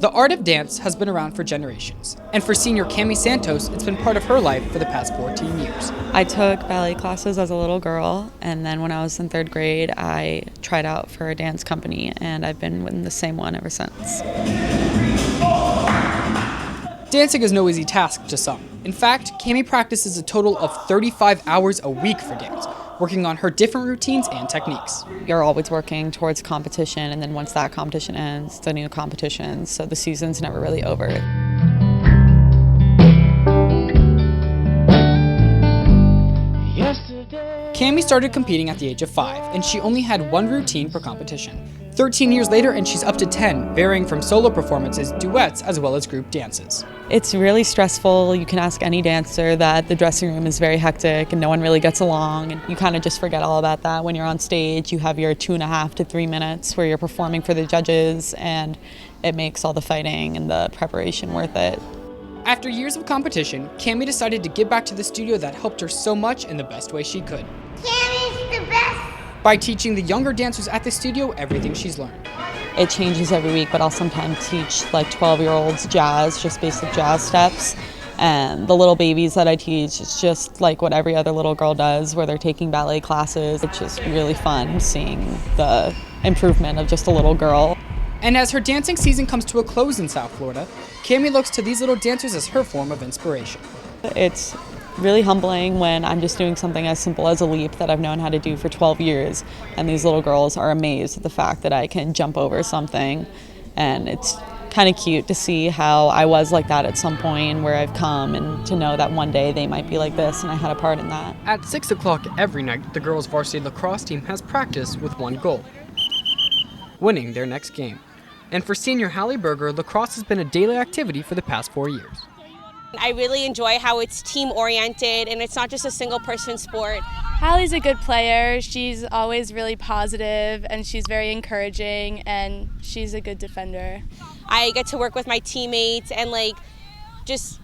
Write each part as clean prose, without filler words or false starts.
The art of dance has been around for generations, and for senior Cami Santos, it's been part of her life for the past 14 years. I took ballet classes as a little girl, and then when I was in third grade, I tried out for a dance company, and I've been in the same one ever since. Dancing is no easy task to some. In fact, Cami practices a total of 35 hours a week for dance, working on her different routines and techniques. You're always working towards competition, and then once that competition ends, the new competition, so the season's never really over. Cami started competing at the age of 5, and she only had one routine per competition. 13 years later, and she's up to 10, varying from solo performances, duets, as well as group dances. It's really stressful. You can ask any dancer that the dressing room is very hectic and no one really gets along, and you kind of just forget all about that. When you're on stage, you have your 2.5 to 3 minutes where you're performing for the judges, and it makes all the fighting and the preparation worth it. After years of competition, Cami decided to give back to the studio that helped her so much in the best way she could. Cami's the best! By teaching the younger dancers at the studio everything she's learned. It changes every week, but I'll sometimes teach like 12-year-olds jazz, just basic jazz steps. And the little babies that I teach, it's just like what every other little girl does, where they're taking ballet classes. It's just really fun seeing the improvement of just a little girl. And as her dancing season comes to a close in South Florida, Cami looks to these little dancers as her form of inspiration. It's really humbling when I'm just doing something as simple as a leap that I've known how to do for 12 years, and these little girls are amazed at the fact that I can jump over something. And it's kind of cute to see how I was like that at some point and where I've come, and to know that one day they might be like this and I had a part in that. At 6 o'clock every night, the girls' varsity lacrosse team has practice with one goal: winning their next game. And for senior Hallie Berger, lacrosse has been a daily activity for the past 4 years. I really enjoy how it's team-oriented and it's not just a single-person sport. Hallie's a good player. She's always really positive and she's very encouraging, and she's a good defender. I get to work with my teammates and just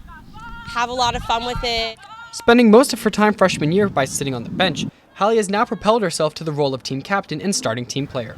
have a lot of fun with it. Spending most of her time freshman year by sitting on the bench, Hallie has now propelled herself to the role of team captain and starting team player.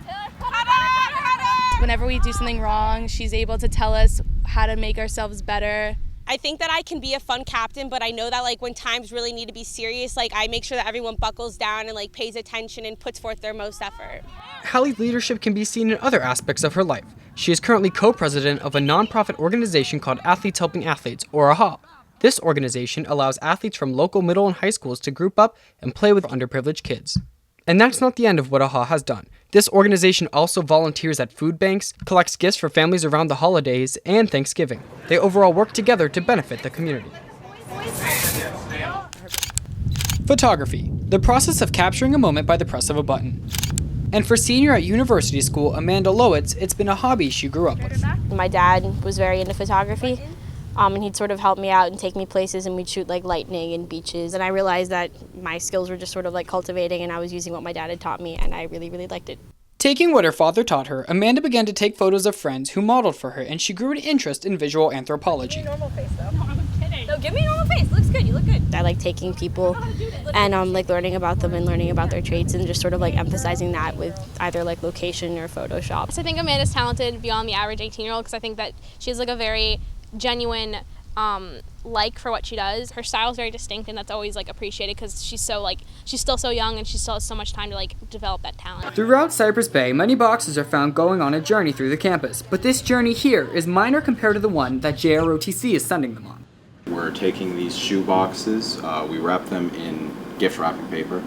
Whenever we do something wrong, she's able to tell us how to make ourselves better. I think that I can be a fun captain, but I know that when times really need to be serious, I make sure that everyone buckles down and pays attention and puts forth their most effort. Hallie's leadership can be seen in other aspects of her life. She is currently co-president of a nonprofit organization called Athletes Helping Athletes, or AHA. This organization allows athletes from local middle and high schools to group up and play with underprivileged kids. And that's not the end of what AHA has done. This organization also volunteers at food banks, collects gifts for families around the holidays and Thanksgiving. They overall work together to benefit the community. Photography, the process of capturing a moment by the press of a button. And for senior at university school Amanda Lowitz, it's been a hobby she grew up with. My dad was very into photography. And he'd sort of help me out and take me places, and we'd shoot lightning and beaches. And I realized that my skills were just sort of cultivating, and I was using what my dad had taught me, and I really, really liked it. Taking what her father taught her, Amanda began to take photos of friends who modeled for her, and she grew an interest in visual anthropology. Give me a normal face, though. No, I'm kidding. No, give me a normal face. Looks good. You look good. I like taking people and learning about them and learning about their traits, and just sort of emphasizing that with either location or Photoshop. So I think Amanda's talented beyond the average 18-year-old, because I think that she has a very genuine for what she does. Her style is very distinct, and that's always appreciated, because she's so she's still so young and she still has so much time to develop that talent. Throughout Cypress Bay, many boxers are found going on a journey through the campus, but this journey here is minor compared to the one that JROTC is sending them on. We're taking these shoe boxes, we wrap them in gift wrapping paper,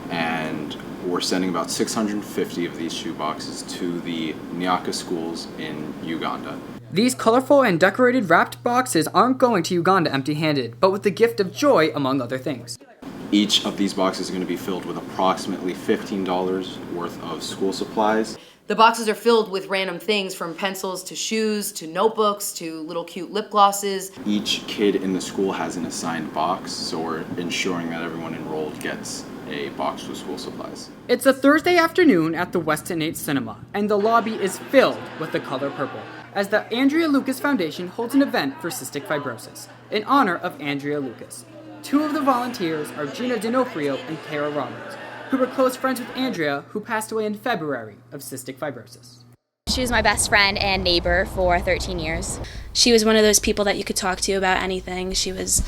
and we're sending about 650 of these shoe boxes to the Nyaka schools in Uganda. These colorful and decorated wrapped boxes aren't going to Uganda empty-handed, but with the gift of joy, among other things. Each of these boxes is going to be filled with approximately $15 worth of school supplies. The boxes are filled with random things, from pencils to shoes to notebooks to little cute lip glosses. Each kid in the school has an assigned box, so we're ensuring that everyone enrolled gets a box with school supplies. It's a Thursday afternoon at the Weston 8 Cinema, and the lobby is filled with the color purple, as the Andrea Lucas Foundation holds an event for cystic fibrosis, in honor of Andrea Lucas. Two of the volunteers are Gina D'Onofrio and Kara Roberts, who were close friends with Andrea, who passed away in February of cystic fibrosis. She was my best friend and neighbor for 13 years. She was one of those people that you could talk to about anything. She was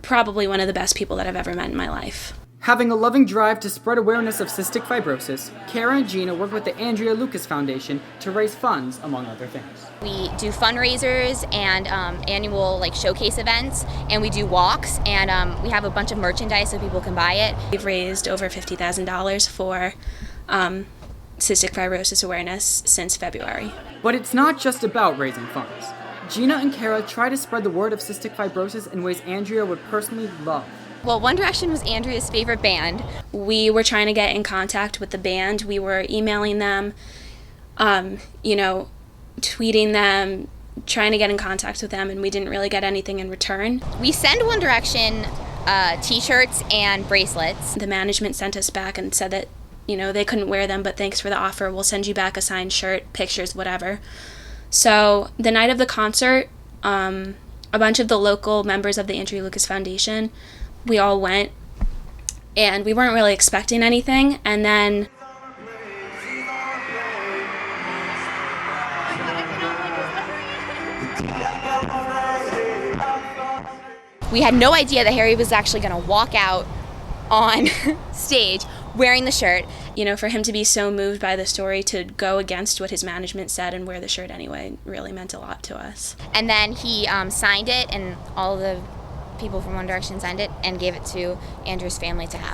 probably one of the best people that I've ever met in my life. Having a loving drive to spread awareness of cystic fibrosis, Kara and Gina work with the Andrea Lucas Foundation to raise funds, among other things. We do fundraisers and annual showcase events, and we do walks, and we have a bunch of merchandise so people can buy it. We've raised over $50,000 for cystic fibrosis awareness since February. But it's not just about raising funds. Gina and Kara try to spread the word of cystic fibrosis in ways Andrea would personally love. Well, One Direction was Andrea's favorite band. We were trying to get in contact with the band. We were emailing them, tweeting them, trying to get in contact with them, and we didn't really get anything in return. We send One Direction t-shirts and bracelets. The management sent us back and said that, they couldn't wear them, but thanks for the offer. We'll send you back a signed shirt, pictures, whatever. So the night of the concert, a bunch of the local members of the Andrea Lucas Foundation, we all went, and we weren't really expecting anything, and then we had no idea that Harry was actually going to walk out on stage wearing the shirt. For him to be so moved by the story to go against what his management said and wear the shirt anyway really meant a lot to us. And then he signed it, and all the people from One Direction signed it and gave it to Andrew's family to have.